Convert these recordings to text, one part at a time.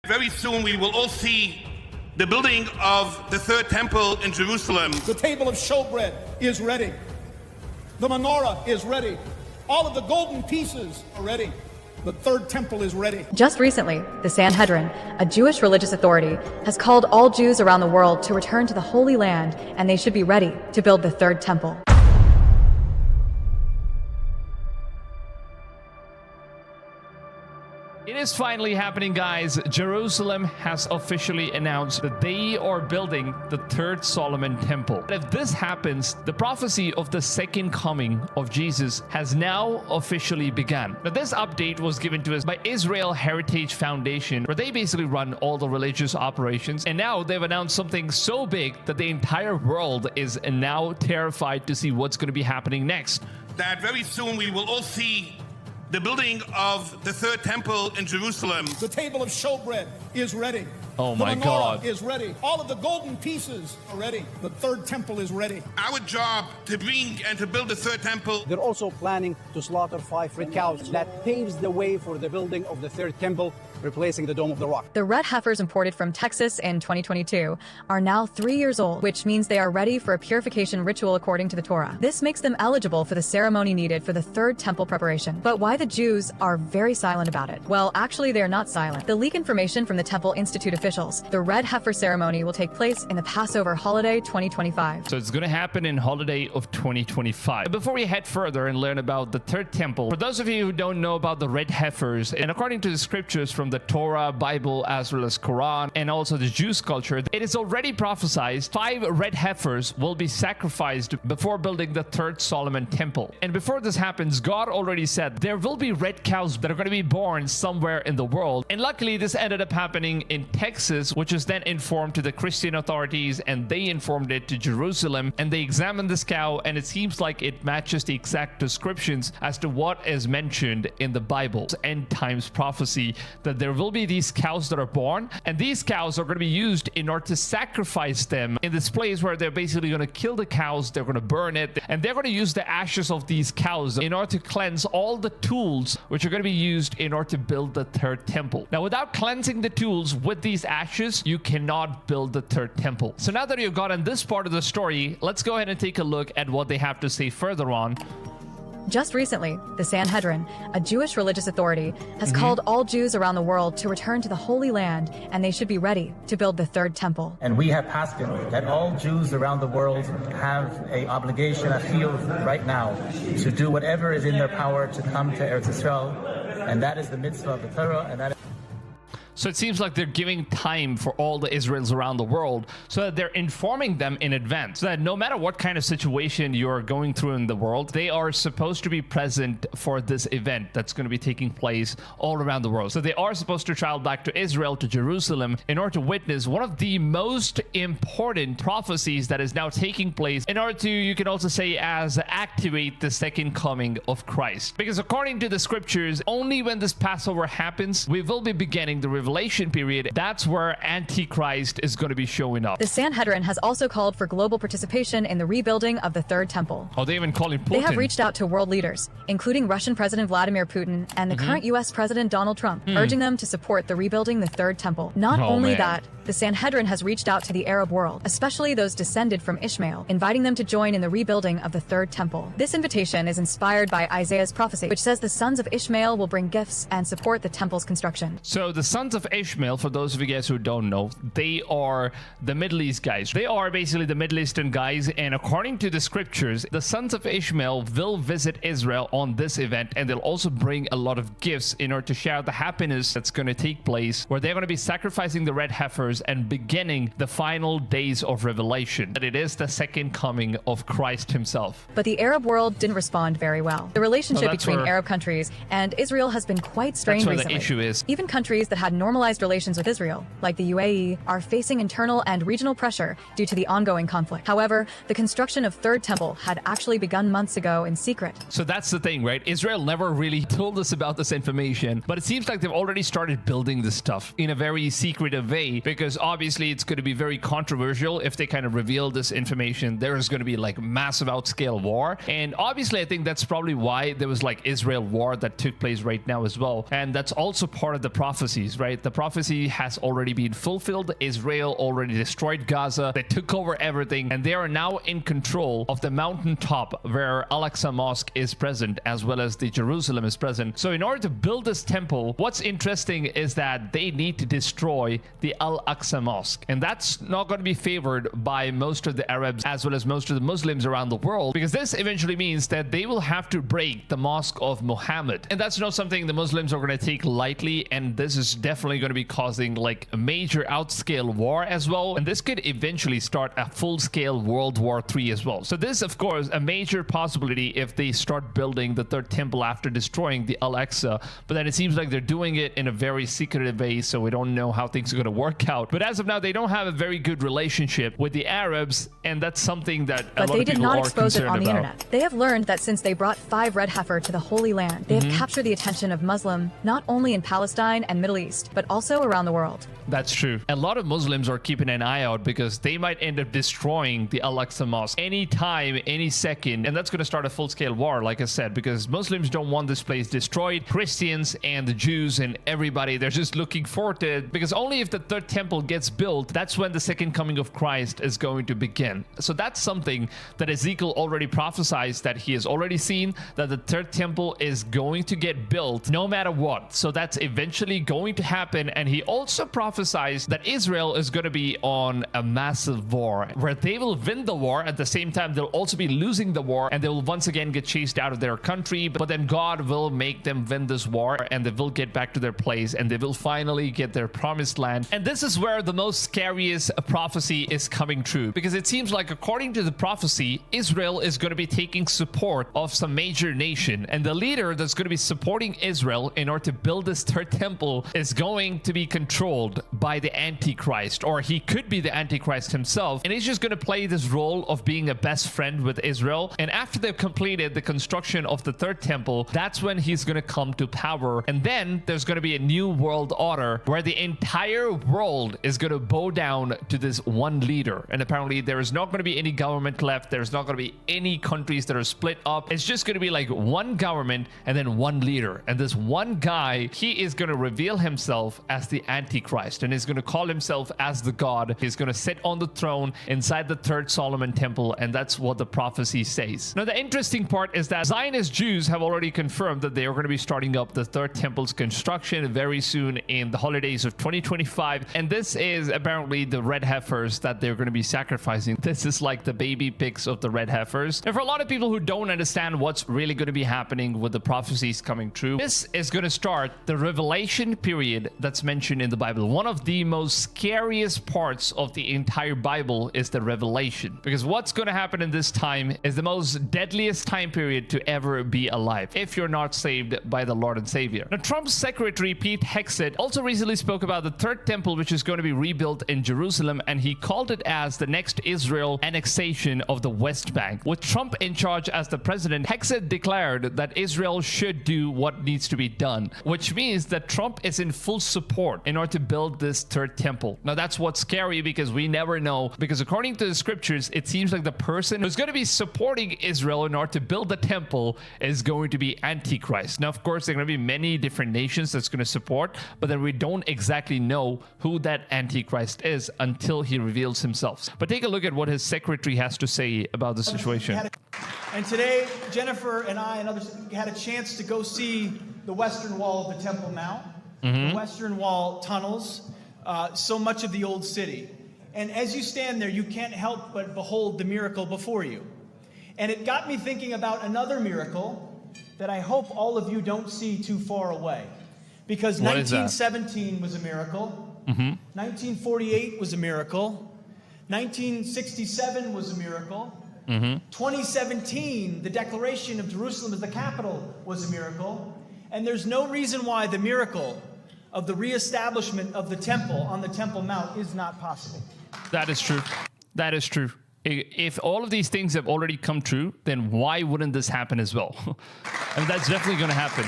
Very soon we will all see the building of the third temple in Jerusalem. The table of showbread is ready. The menorah is ready. All of the golden pieces are ready. The third temple is ready. Just recently, the Sanhedrin, a Jewish religious authority, has called all Jews around the world to return to the Holy Land, and they should be ready to build the third temple. It is finally happening, guys. Jerusalem has officially announced that they are building the third Solomon temple. If this happens, the prophecy of the second coming of Jesus has now officially begun. Now, this update was given to us by Israel Heritage Foundation, where they basically run all the religious operations. And now they've announced something so big that the entire world is now terrified to see what's going to be happening next. That very soon we will all see the building of the third temple in Jerusalem. The table of showbread is ready. Oh my the menorah God. is ready. All of the golden pieces are ready. The third temple is ready. Our job to bring and to build the third temple. They're also planning to slaughter 5 red cows. That paves the way for the building of the third temple, replacing the Dome of the Rock. The red heifers imported from Texas in 2022 are now 3 years old, which means they are ready for a purification ritual according to the Torah. This makes them eligible for the ceremony needed for the third temple preparation. But why the Jews are very silent about it? Well, actually, they are not silent. The leak information from the Temple Institute officials. The red heifer ceremony will take place in the Passover holiday 2025. So it's going to happen in holiday of 2025. Before we head further and learn about the third temple, for those of you who don't know about the red heifers, and according to the scriptures from the Torah, Bible, as well as Quran, and also the Jewish culture, it is already prophesied 5 red heifers will be sacrificed before building the third Solomon temple. And before this happens, God already said there will be red cows that are going to be born somewhere in the world. And luckily, this ended up happening in Texas, which was then informed to the Christian authorities, and they informed it to Jerusalem, and they examined this cow, and it seems like it matches the exact descriptions as to what is mentioned in the Bible's end times prophecy, that there will be these cows that are born, and these cows are going to be used in order to sacrifice them in this place where they're basically going to kill the cows, they're going to burn it, and they're going to use the ashes of these cows in order to cleanse all the tools which are going to be used in order to build the third temple. Now, without cleansing the tools with these ashes, you cannot build the third temple. So now that you've gotten this part of the story, let's go ahead and take a look at what they have to say further on. Just recently, the Sanhedrin, a Jewish religious authority, has called all Jews around the world to return to the Holy Land, and they should be ready to build the third temple. And we have paskin that all Jews around the world have an obligation, I feel right now, to do whatever is in their power to come to Eretz Yisrael, and that is the mitzvah of the Torah, and that is. So it seems like they're giving time for all the Israelis around the world so that they're informing them in advance, so that no matter what kind of situation you're going through in the world, they are supposed to be present for this event that's going to be taking place all around the world. So they are supposed to travel back to Israel, to Jerusalem, in order to witness one of the most important prophecies that is now taking place in order to, you can also say, as activate the second coming of Christ. Because according to the scriptures, only when this Passover happens, we will be beginning the revelation period. That's where Antichrist is going to be showing up. The Sanhedrin has also called for global participation in the rebuilding of the third temple. Oh, they even call him Putin. They have reached out to world leaders, including Russian President Vladimir Putin and the current U.S. President Donald Trump, urging them to support the rebuilding the third temple. Not only that, the Sanhedrin has reached out to the Arab world, especially those descended from Ishmael, inviting them to join in the rebuilding of the third temple. This invitation is inspired by Isaiah's prophecy, which says the sons of Ishmael will bring gifts and support the temple's construction. So the sons of Ishmael, for those of you guys who don't know, they are the Middle East guys. They are basically the Middle Eastern guys, and according to the scriptures, the sons of Ishmael will visit Israel on this event, and they'll also bring a lot of gifts in order to share the happiness that's going to take place, where they're going to be sacrificing the red heifers and beginning the final days of revelation. That it is the second coming of Christ himself. But the Arab world didn't respond very well. The relationship between where- Arab countries and Israel has been quite strained That's where recently. the issue is. Even countries that had normalized relations with Israel, like the UAE, are facing internal and regional pressure due to the ongoing conflict. However, the construction of Third Temple had actually begun months ago in secret. So that's the thing, right? Israel never really told us about this information, but it seems like they've already started building this stuff in a very secretive way, because obviously it's going to be very controversial if they kind of reveal this information. There is going to be like massive outscale war, and obviously I think that's probably why there was like Israel war that took place right now as well. And that's also part of the prophecies, right? right? The prophecy has already been fulfilled. Israel already destroyed Gaza. They took over everything, and they are now in control of the mountaintop where Al-Aqsa Mosque is present, as well as the Jerusalem is present. So in order to build this temple, what's interesting is that they need to destroy the Al-Aqsa Mosque. And that's not going to be favored by most of the Arabs as well as most of the Muslims around the world, because this eventually means that they will have to break the Mosque of Muhammad. And that's not something the Muslims are going to take lightly, and this is definitely going to be causing like a major outscale war as well. And this could eventually start a full-scale World War III as well. So this, of course, a major possibility if they start building the third temple after destroying the Al-Aqsa. But then it seems like they're doing it in a very secretive way, so we don't know how things are going to work out. But as of now, they don't have a very good relationship with the Arabs, and that's something that a lot of people are concerned about. But they did not expose it on the internet. They have learned that since they brought 5 red heifer to the Holy Land, they have captured the attention of Muslim, not only in Palestine and Middle East, but also around the world. That's true. A lot of Muslims are keeping an eye out because they might end up destroying the Al-Aqsa Mosque anytime, any second. And that's going to start a full-scale war, like I said, because Muslims don't want this place destroyed. Christians and the Jews and everybody, they're just looking forward to it, because only if the third temple gets built, that's when the second coming of Christ is going to begin. So that's something that Ezekiel already prophesied, that he has already seen, that the third temple is going to get built no matter what. So that's eventually going to happen. And he also prophesied that Israel is going to be on a massive war where they will win the war. At the same time, they'll also be losing the war, and they will once again get chased out of their country. But then God will make them win this war, and they will get back to their place, and they will finally get their promised land. And this is where the most scariest prophecy is coming true, because it seems like, according to the prophecy, Israel is going to be taking support of some major nation, and the leader that's going to be supporting Israel in order to build this third temple is going to be controlled by the Antichrist, or he could be the Antichrist himself, and he's just going to play this role of being a best friend with Israel. And after they've completed the construction of the third temple, that's when he's going to come to power. And then there's going to be a new world order where the entire world is going to bow down to this one leader. And apparently there is not going to be any government left. There's not going to be any countries that are split up. It's just going to be like one government and then one leader. And this one guy, he is going to reveal himself as the Antichrist, and he's going to call himself as the God. He's going to sit on the throne inside the third Solomon temple, and that's what the prophecy says. Now, the interesting part is that Zionist Jews have already confirmed that they are going to be starting up the third temple's construction very soon in the holidays of 2025, and this is apparently the red heifers that they're going to be sacrificing. This is like the baby pigs of the red heifers. And for a lot of people who don't understand what's really going to be happening with the prophecies coming true, this is going to start the revelation period that's mentioned in the Bible. One of the most scariest parts of the entire Bible is the revelation, because what's going to happen in this time is the most deadliest time period to ever be alive if you're not saved by the Lord and Savior. Now, Trump's secretary Pete Hegseth also recently spoke about the third temple, which is going to be rebuilt in Jerusalem, and he called it as the next Israel annexation of the West Bank. With Trump in charge as the president, Hegseth declared that Israel should do what needs to be done, which means that Trump is in full support in order to build this third temple. Now, that's what's scary, because we never know, because according to the scriptures, it seems like the person who's going to be supporting Israel in order to build the temple is going to be Antichrist. Now, of course, there are going to be many different nations that's going to support, but then we don't exactly know who that Antichrist is until he reveals himself. But take a look at what his secretary has to say about the situation. And today, Jennifer and I and others had a chance to go see the western wall of the Temple Mount, the western wall tunnels, so much of the old city. And as you stand there, you can't help but behold the miracle before you. And it got me thinking about another miracle that I hope all of you don't see too far away. Because 1917 was a miracle. 1948 was a miracle. 1967 was a miracle. 2017, the declaration of Jerusalem as the capital was a miracle. And there's no reason why the miracle of the reestablishment of the temple on the Temple Mount is not possible. That is true. That is true. If all of these things have already come true, then why wouldn't this happen as well? I mean, that's definitely going to happen.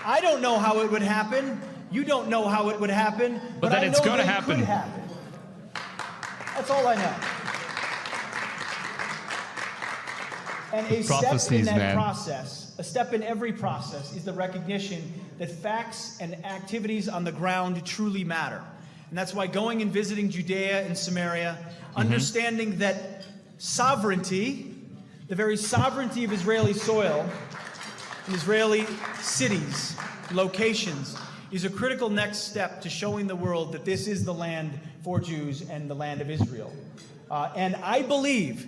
I don't know how it would happen. You don't know how it would happen. But then it's going to happen. Could happen. That's all I know. And a step in that process a step in every process, is the recognition that facts and activities on the ground truly matter. And that's why going and visiting Judea and Samaria, understanding that sovereignty, the very sovereignty of Israeli soil, and Israeli cities, locations, is a critical next step to showing the world that this is the land for Jews and the land of Israel. And I believe,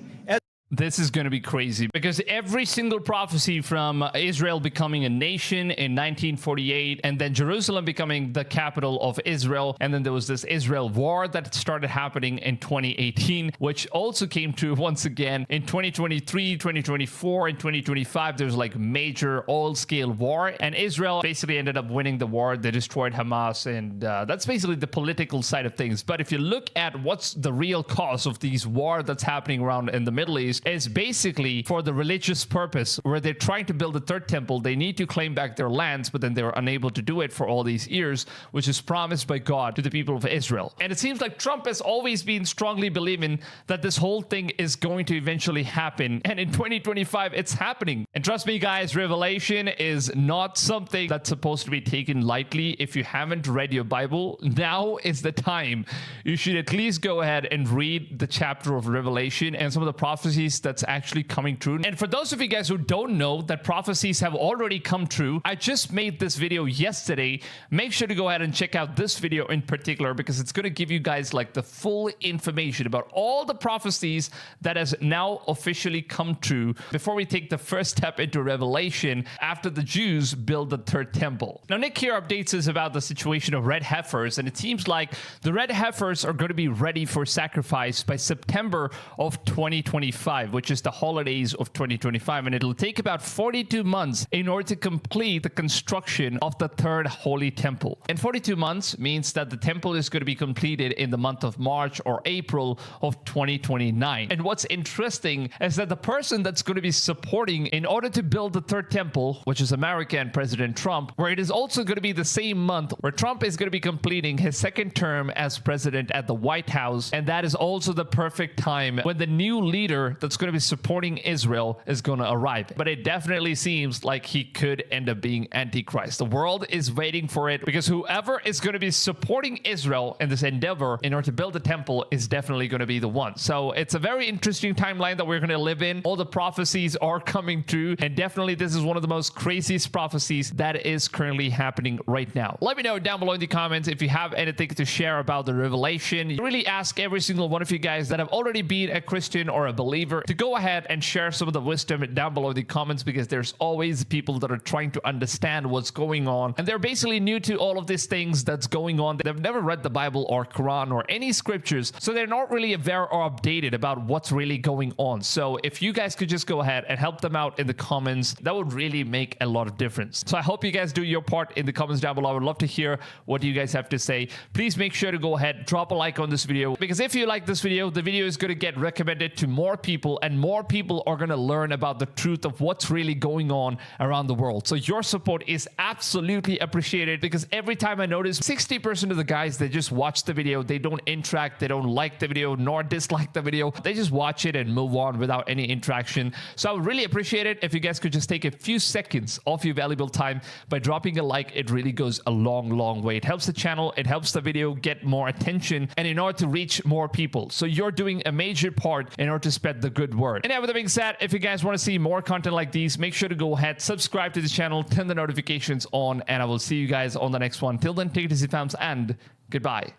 This is going to be crazy because every single prophecy from Israel becoming a nation in 1948 and then Jerusalem becoming the capital of Israel, and then there was this Israel war that started happening in 2018, which also came true once again in 2023, 2024, and 2025. There's like major oil-scale war, and Israel basically ended up winning the war. They destroyed Hamas, and that's basically the political side of things. But if you look at what's the real cause of these war that's happening around in the Middle East, is basically for the religious purpose, where they're trying to build a third temple. They need to claim back their lands, but then they were unable to do it for all these years, which is promised by God to the people of Israel. And it seems like Trump has always been strongly believing that this whole thing is going to eventually happen. And in 2025, it's happening. And trust me, guys, Revelation is not something that's supposed to be taken lightly. If you haven't read your Bible, now is the time. You should at least go ahead and read the chapter of Revelation and some of the prophecies that's actually coming true. And for those of you guys who don't know that prophecies have already come true, I just made this video yesterday. Make sure to go ahead and check out this video in particular, because it's going to give you guys like the full information about all the prophecies that has now officially come true before we take the first step into Revelation after the Jews build the third temple. Now, Nick here updates us about the situation of red heifers, and it seems like the red heifers are going to be ready for sacrifice by September of 2025, which is the holidays of 2025, and it'll take about 42 months in order to complete the construction of the third holy temple. And 42 months means that the temple is going to be completed in the month of March or April of 2029. And what's interesting is that the person that's going to be supporting in order to build the third temple, which is America and President Trump, where it is also going to be the same month where Trump is going to be completing his second term as president at the White House, and that is also the perfect time when the new leader that's going to be supporting Israel is going to arrive. But it definitely seems like he could end up being Antichrist. The world is waiting for it, because whoever is going to be supporting Israel in this endeavor in order to build the temple is definitely going to be the one. So it's a very interesting timeline that we're going to live in. All the prophecies are coming true, and definitely this is one of the most craziest prophecies that is currently happening right now. Let me know down below in the comments if you have anything to share about the revelation. Really ask every single one of you guys that have already been a Christian or a believer to go ahead and share some of the wisdom down below in the comments, because there's always people that are trying to understand what's going on, and they're basically new to all of these things that's going on. They've never read the Bible or Quran or any scriptures, so they're not really aware or updated about what's really going on. So if you guys could just go ahead and help them out in the comments, that would really make a lot of difference. So I hope you guys do your part in the comments down below. I would love to hear what you guys have to say. Please make sure to go ahead, drop a like on this video, because if you like this video, the video is going to get recommended to more people, and more people are going to learn about the truth of what's really going on around the world. So your support is absolutely appreciated, because every time I notice 60% of the guys, they just watch the video, they don't interact, they don't like the video nor dislike the video, they just watch it and move on without any interaction. So I would really appreciate it if you guys could just take a few seconds of your valuable time by dropping a like. It really goes a long way. It helps the channel, it helps the video get more attention, and in order to reach more people. So you're doing a major part in order to spread the good word. And with that being said, if you guys want to see more content like these, make sure to go ahead, subscribe to the channel, turn the notifications on, and I will see you guys on the next one. Till then, take it easy, fams, and goodbye.